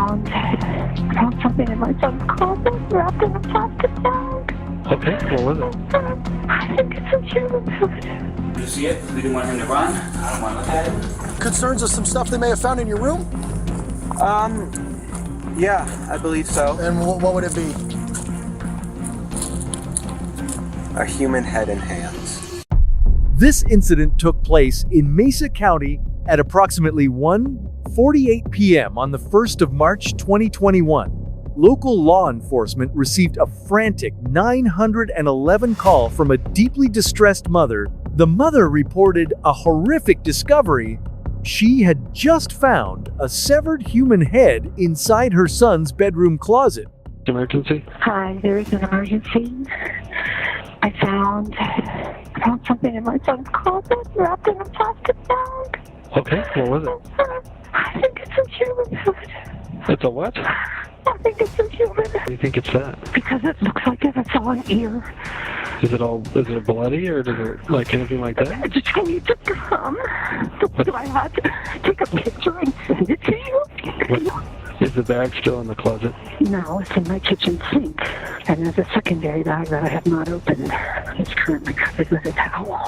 found something in my son's closet wrapped in a plastic bag. Okay, what was it? I think it's a human food. Did you see it? We didn't want him to run. I don't want to look at it. Concerns of some stuff they may have found in your room? Yeah, I believe so. And what would it be? A human head and hands. This incident took place in Mesa County at approximately 1:48 p.m. on the 1st of March 2021. Local law enforcement received a frantic 911 call from a deeply distressed mother. The mother reported a horrific discovery. She had just found a severed human head inside her son's bedroom closet. Emergency? Hi, there is an emergency. I found something in my son's closet wrapped in a plastic bag. Okay, what was it? I think it's a human food. It's a what? I think it's a human. Why do you think it's that? Because it looks like it's all an ear. Is it bloody or does it like anything like that? I just need to come. Do I have to take a picture and send it to you? What? Is the bag still in the closet? No, it's in my kitchen sink. And there's a secondary bag that I have not opened. It's currently covered with a towel.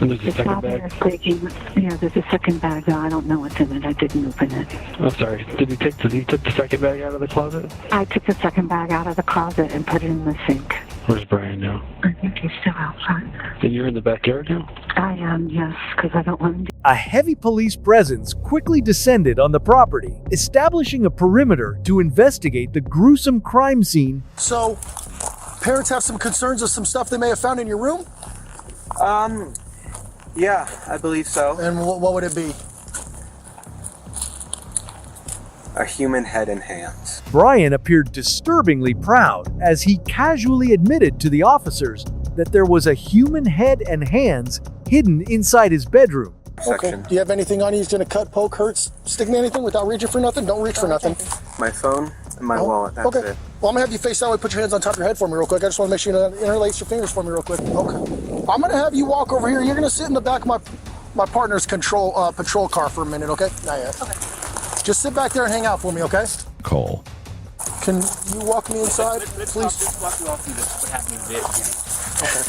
And there's a It's second obvious bag? taking, yeah, there's a second bag that I don't know what's in it. I didn't open it. I'm sorry. Did he take the second bag out of the closet? I took the second bag out of the closet and put it in the sink. Where's Brian now? I think he's still outside. And you're in the backyard now? I am, yes, because I don't want him to. A heavy police presence quickly descended on the property, establishing a perimeter to investigate the gruesome crime scene. So, parents have some concerns of some stuff they may have found in your room? Yeah, I believe so. And what would it be? A human head and hands. Brian appeared disturbingly proud as he casually admitted to the officers that there was a human head and hands hidden inside his bedroom. Okay. Do you have anything on you? He's gonna cut, poke, hurt, stick me anything without reaching for nothing? Don't reach for nothing. My phone and my wallet, that's okay. it. Well, I'm gonna have you face that way. Put your hands on top of your head for me real quick. I just want to make sure you interlace your fingers for me real quick. Okay. I'm gonna have you walk over here. You're gonna sit in the back of my partner's patrol car for a minute, okay? Not yet. Okay. Just sit back there and hang out for me, okay? Cole. Can you walk me inside, please? Let's walk you all through this, what happened in the beginning. Okay.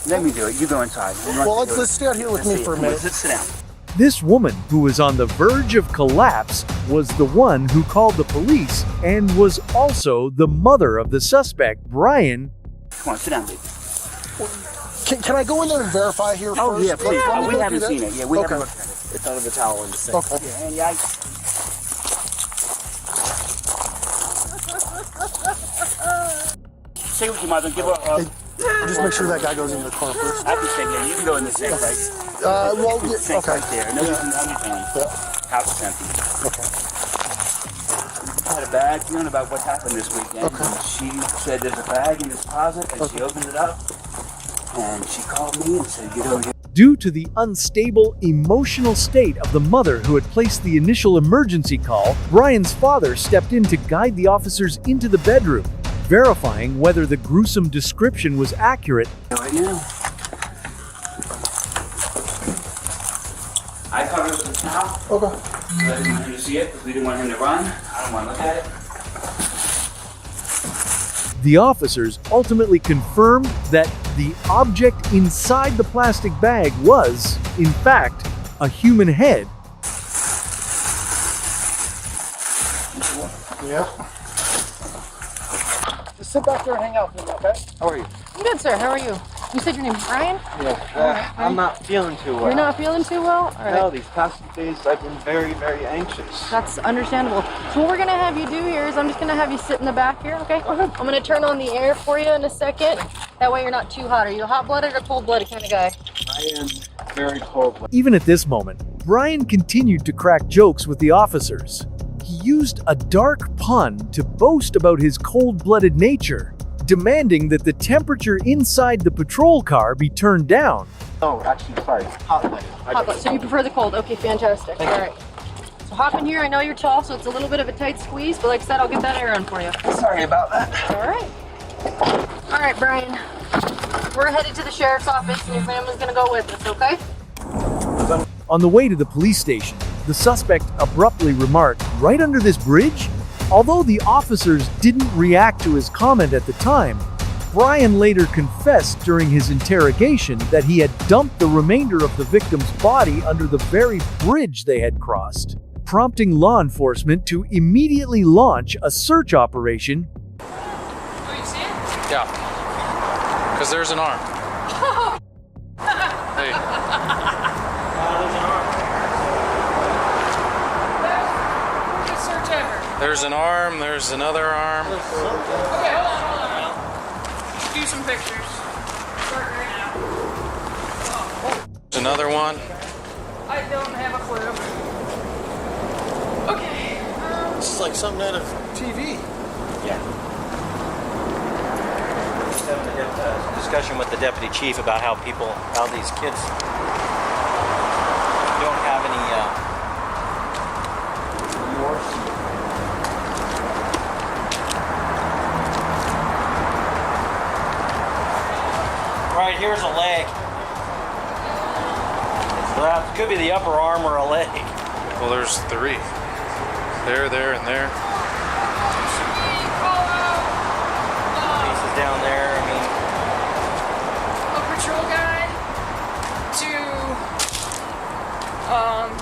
Let me do it. You go inside. Well, let's stay out here with me for a minute. Sit down. This woman, who was on the verge of collapse, was the one who called the police and was also the mother of the suspect, Brian. Come on, sit down, baby. Can I go in there and verify here first? Oh, yeah, please. Let me We go haven't through seen that. it. Yeah, we Okay. haven't looked at it. It's under the towel in the sink. Okay. Yeah, and yeah, Stay with your mother. Give her a... Just make sure that guy goes in the car first. I can stay here. You can go in the sink, right? Well, The yeah, sink okay. right there. No, you can on your phone. Yeah. House is empty. Okay. Had a bag, feeling about what happened this weekend. Okay. She said there's a bag in this closet, and she opened it up, and she called me and said, get over here. Due to the unstable emotional state of the mother who had placed the initial emergency call, Brian's father stepped in to guide the officers into the bedroom, verifying whether the gruesome description was accurate. Right now. I covered it with a towel. Okay. I didn't want him to see it because we didn't want him to run. I don't want to look at it. The officers ultimately confirmed that the object inside the plastic bag was, in fact, a human head. Yeah. Just sit back there and hang out for me, okay? How are you? I'm good, sir. How are you? You said your name's Brian? Yeah. I'm not feeling too well. You're not feeling too well? All right. No, these past few days I've been very, very anxious. That's understandable. So what we're going to have you do here is I'm just going to have you sit in the back here, okay? I'm going to turn on the air for you in a second. That way you're not too hot. Are you a hot-blooded or cold-blooded kind of guy? I am very cold. Even at this moment, Brian continued to crack jokes with the officers. He used a dark pun to boast about his cold-blooded nature, demanding that the temperature inside the patrol car be turned down. Oh, actually, sorry. Hot-blooded. Hot-blooded. So you prefer the cold. Okay, fantastic. All right. So hop in here. I know you're tall, so it's a little bit of a tight squeeze, but like I said, I'll get that air on for you. Sorry about that. All right. All right, Brian. We're headed to the sheriff's office, and your family's going to go with us, okay? On the way to the police station, the suspect abruptly remarked, "Right under this bridge?" Although the officers didn't react to his comment at the time, Brian later confessed during his interrogation that he had dumped the remainder of the victim's body under the very bridge they had crossed, prompting law enforcement to immediately launch a search operation. Oh, you see it? Yeah. Because there's an arm. Hey. There's an arm, there's another arm. Okay, hold on. Do some pictures. Start right now. There's another one. I don't have a clue. Okay. This is like something out of TV. Yeah. Just having a discussion with the deputy chief about how these kids don't have any remorse. Right, here's a leg. Well, it could be the upper arm or a leg. Well, there's 3. There, and there. Pieces down there, I mean. A patrol guide to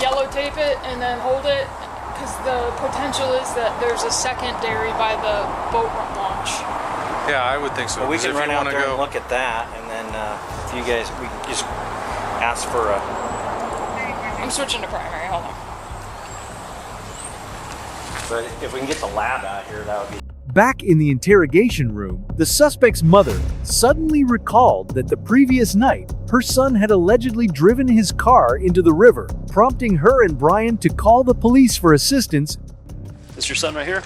yellow tape it and then hold it, because the potential is that there's a secondary by the boat launch. Yeah, I would think so. Well, we 'cause can if run you out wanna there go, and look at that, and then if you guys, we can just ask for a. I'm switching to primary, hold on. But if we can get the lab out here, that would be. Back in the interrogation room, the suspect's mother suddenly recalled that the previous night, her son had allegedly driven his car into the river, prompting her and Brian to call the police for assistance. This your son right here?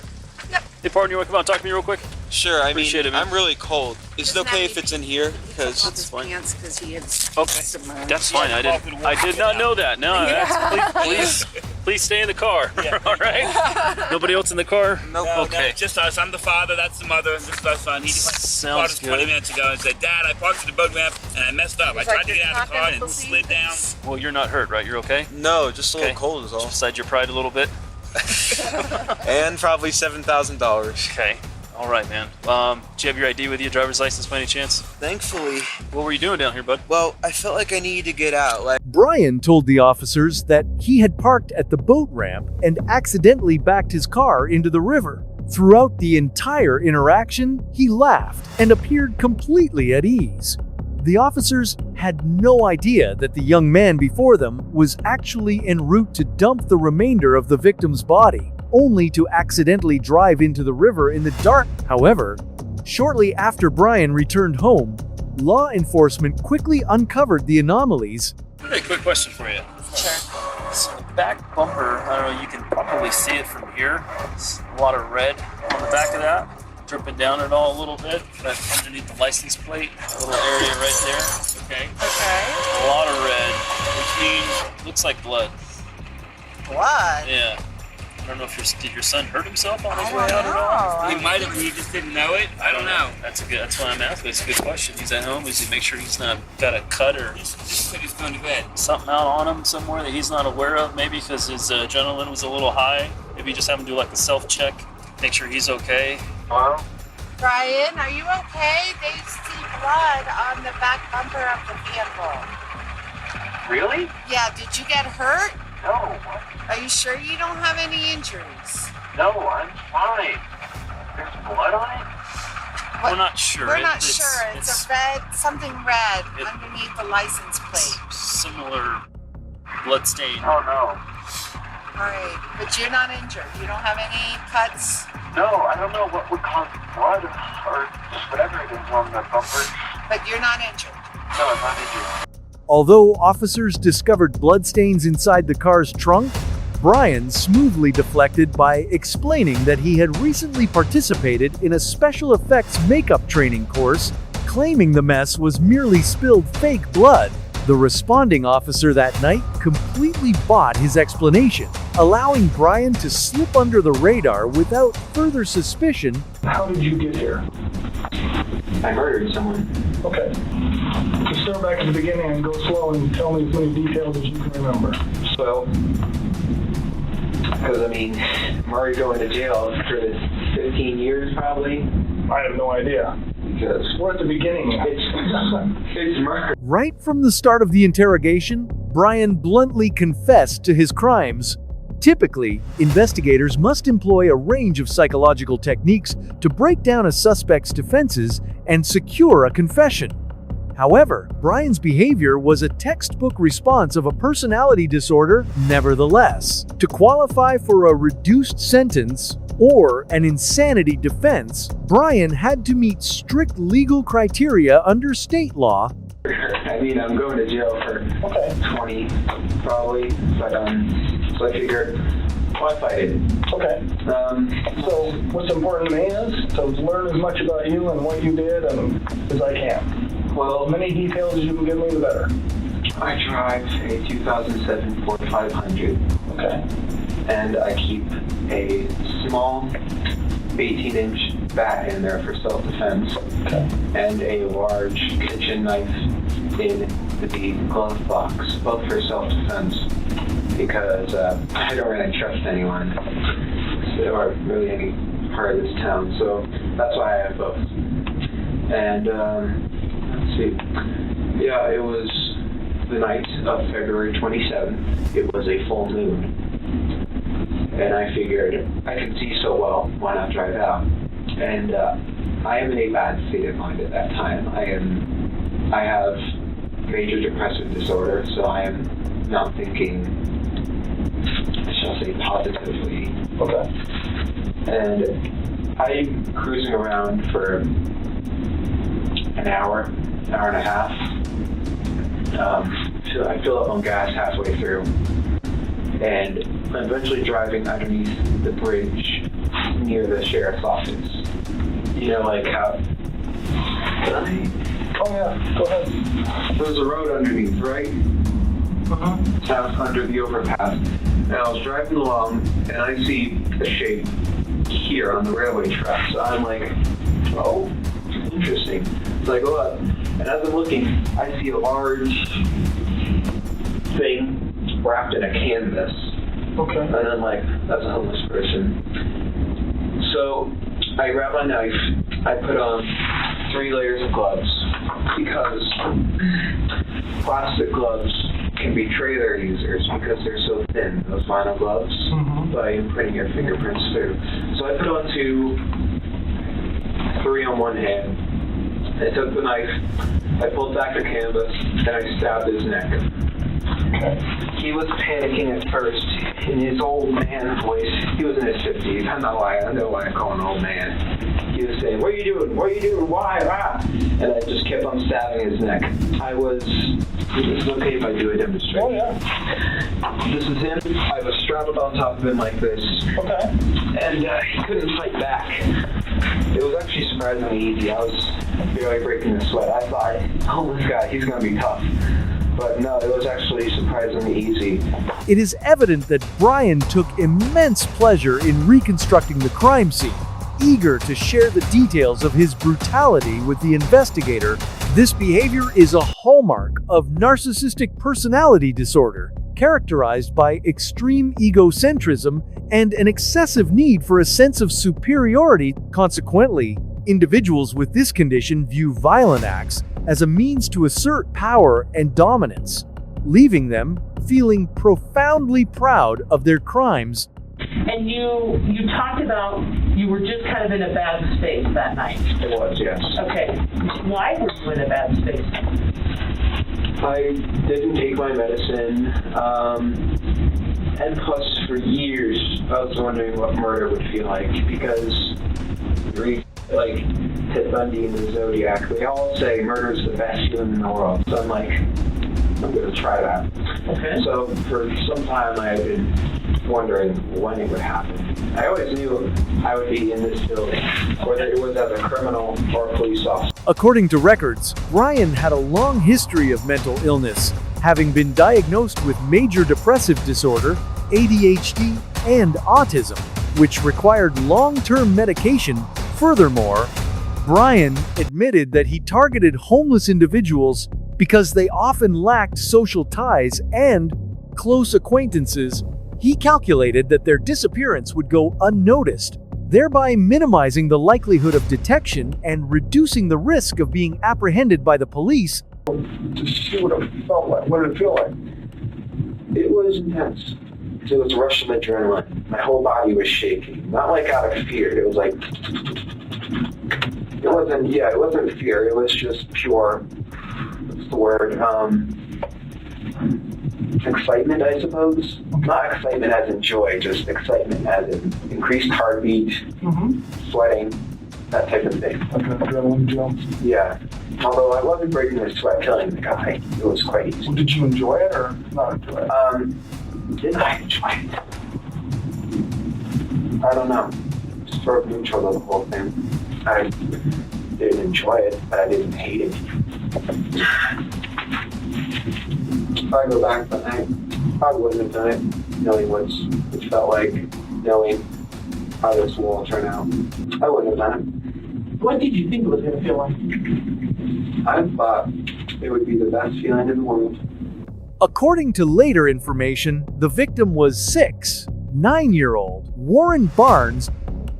Yep. Hey, partner, you want to come out and talk to me real quick? Sure, I Appreciate mean, it, man. I'm really cold. Is it okay if it's in here? Because That's fine. Because he had Okay, that's fine. I did not know that. No, please stay in the car. All right. Nobody else in the car? Nope. Okay. Just us. I'm the father. That's the mother. This is our son. He just called us Sounds 20 good. minutes ago and said, "Dad, I parked at the boat ramp and I messed up. I tried to get out of the car and slid down." Well, you're not hurt, right? You're okay? no, just a little Okay. cold is all. Beside your pride a little bit. And probably $7,000. Okay. All right, man. Do you have your ID with you, driver's license by any chance? Thankfully, What were you doing down here, bud? well, I felt like I needed to get out. Like, Brian told the officers that he had parked at the boat ramp and accidentally backed his car into the river. Throughout the entire interaction, he laughed and appeared completely at ease. The officers had no idea that the young man before them was actually en route to dump the remainder of the victim's body, only to accidentally drive into the river in the dark. However, shortly after Brian returned home, law enforcement quickly uncovered the anomalies. Hey, quick question for you. Sure. So the back bumper, I don't know, you can probably see it from here. It's a lot of red on the back of that, dripping down it all a little bit. But underneath the license plate, a little area right there. Okay. Okay. A lot of red, which means looks like blood. Blood? Yeah. I don't know if did your son hurt himself on his I way out don't at all? know. He might have. He just didn't know it. I don't know. That's why I'm asking. It's a good question. He's at home. Is he make sure he's not got a cut or Just put his phone to bed. something out on him somewhere that he's not aware of? Maybe because his adrenaline was a little high. Maybe just have him do like a self-check, make sure he's okay. hello? Brian, are you okay? They see blood on the back bumper of the vehicle. Really? Yeah, did you get hurt? No. Are you sure you don't have any injuries? No, I'm fine. There's blood on it? What? We're not sure. We're not sure. It's a red, something red It- underneath the license plate. similar blood stain. Oh no. All right, but you're not injured. You don't have any cuts. No, I don't know what would cause blood or just whatever it is on the bumper. But you're not injured. No, I'm not injured. Although officers discovered bloodstains inside the car's trunk, Brian smoothly deflected by explaining that he had recently participated in a special effects makeup training course, claiming the mess was merely spilled fake blood. The responding officer that night completely bought his explanation, allowing Brian to slip under the radar without further suspicion. How did you get here? I murdered someone. Okay. So start back at the beginning and go slow and tell me as many details as you can remember. So, Because, I mean, I'm already going to jail for this 15 years, probably. I have no idea. Because We're at the beginning. it's murder. Right from the start of the interrogation, Brian bluntly confessed to his crimes. Typically, investigators must employ a range of psychological techniques to break down a suspect's defenses and secure a confession. However, Brian's behavior was a textbook response of a personality disorder nevertheless. To qualify for a reduced sentence or an insanity defense, Brian had to meet strict legal criteria under state law. I mean, I'm going to jail for 20, probably, but, so I figured, why fight it? Okay. So what's important to me is to learn as much about you and what you did as I can. Well, As many details as you can give me, the better. I drive a 2007 Ford 500. Okay. And I keep a small 18-inch bat in there for self-defense. Okay. And a large kitchen knife in the glove box, both for self-defense, because I don't really trust anyone, or really any part of this town, so that's why I have both. And, let's see, yeah, it was the night of February 27th. It was a full moon, and I figured I could see so well, why not drive out? And I am in a bad state of mind at that time. I have major depressive disorder, so I am not thinking, I shall say, positively. Okay. And I'm cruising around for an hour and a half. So I fill up on gas halfway through, and I'm eventually driving underneath the bridge near the sheriff's office. You know, like how... Oh yeah, go ahead. There's a road underneath, right? Out under the overpass. And I was driving along, and I see a shape here on the railway track. So I'm like, oh, interesting. So I go up, and as I'm looking, I see a large thing wrapped in a canvas. Okay. And I'm like, that's a homeless person. So I grab my knife, I put on 3 layers of gloves, because plastic gloves can betray their users because they're so thin, those vinyl gloves, by imprinting your fingerprints through. So I put on 2, 3 on one hand. I took the knife, I pulled back the canvas, and I stabbed his neck. He was panicking at first in his old man voice. He was in his 50s. I'm not lying. I know why I call him an old man. He was saying, "What are you doing? What are you doing? Why? Ah!" And I just kept on stabbing his neck. It's okay if I do a demonstration. Oh yeah. This is him. I was straddled on top of him like this. Okay. And he couldn't fight back. It was actually surprisingly easy. I was barely breaking a sweat. I thought, oh, this guy, he's going to be tough. But no, it was actually surprisingly easy. It is evident that Brian took immense pleasure in reconstructing the crime scene. Eager to share the details of his brutality with the investigator, this behavior is a hallmark of narcissistic personality disorder, characterized by extreme egocentrism and an excessive need for a sense of superiority. Consequently, individuals with this condition view violent acts as a means to assert power and dominance, leaving them feeling profoundly proud of their crimes. And you talked about you were just kind of in a bad space that night. It was, yes. Okay. Why were you in a bad space? I didn't take my medicine, and plus for years I was wondering what murder would feel like, because like Ted Bundy and the Zodiac, they all say murder is the best feeling in the world. So I'm like, I'm going to try that. Okay. So for some time I had been wondering when it would happen. I always knew I would be in this building, whether it was as a criminal or a police officer. According to records, Brian had a long history of mental illness, having been diagnosed with major depressive disorder, ADHD, and autism, which required long-term medication. Furthermore, Brian admitted that he targeted homeless individuals because they often lacked social ties and close acquaintances, He calculated that their disappearance would go unnoticed, thereby minimizing the likelihood of detection and reducing the risk of being apprehended by the police. To see what it felt like. What did it feel like? It was intense. It was a rush of adrenaline. My whole body was shaking. Not like out of fear. It was like... It wasn't fear. It was just pure... What's the word? Excitement, I suppose. Not excitement as in joy, just excitement as in increased heartbeat, sweating, that type of thing. Like an adrenaline jump. Yeah. Although I wasn't breaking a sweat killing the guy. It was quite easy. Well, did you enjoy it or not enjoy it? Did I enjoy it? I don't know. Sort of neutral of the whole thing. I didn't enjoy it, but I didn't hate it. If I go back, but I probably wouldn't have done it, knowing what it felt like, knowing how this will all turn out. I wouldn't have done it. What did you think it was going to feel like? I thought it would be the best feeling in the world. According to later information, the victim was 9-year-old Warren Barnes.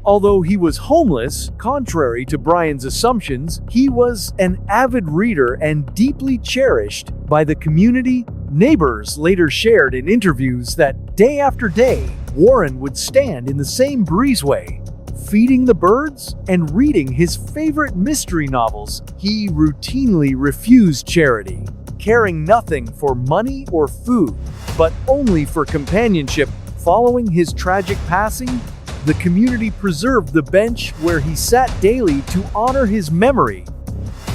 Although he was homeless, contrary to Brian's assumptions, he was an avid reader and deeply cherished by the community. Neighbors later shared in interviews that day after day, Warren would stand in the same breezeway, feeding the birds and reading his favorite mystery novels. He routinely refused charity, caring nothing for money or food, but only for companionship. Following his tragic passing, the community preserved the bench where he sat daily to honor his memory.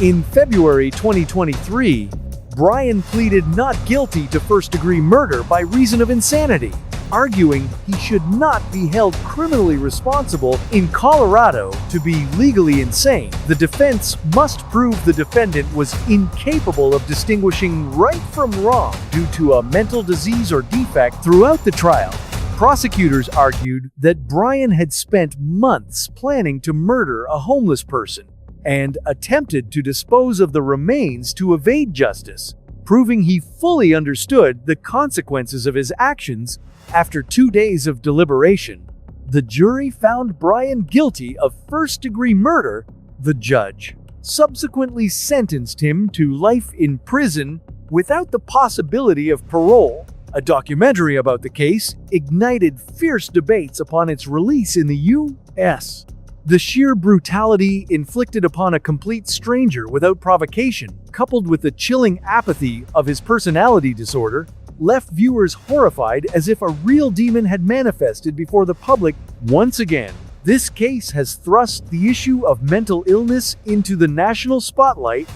In February 2023, Brian pleaded not guilty to first-degree murder by reason of insanity, arguing he should not be held criminally responsible in Colorado to be legally insane. The defense must prove the defendant was incapable of distinguishing right from wrong due to a mental disease or defect. Throughout the trial, prosecutors argued that Brian had spent months planning to murder a homeless person and attempted to dispose of the remains to evade justice, proving he fully understood the consequences of his actions. After 2 days of deliberation, the jury found Brian guilty of first-degree murder. The judge subsequently sentenced him to life in prison without the possibility of parole. A documentary about the case ignited fierce debates upon its release in the U.S. The sheer brutality inflicted upon a complete stranger without provocation, coupled with the chilling apathy of his personality disorder, left viewers horrified as if a real demon had manifested before the public. Once again, this case has thrust the issue of mental illness into the national spotlight,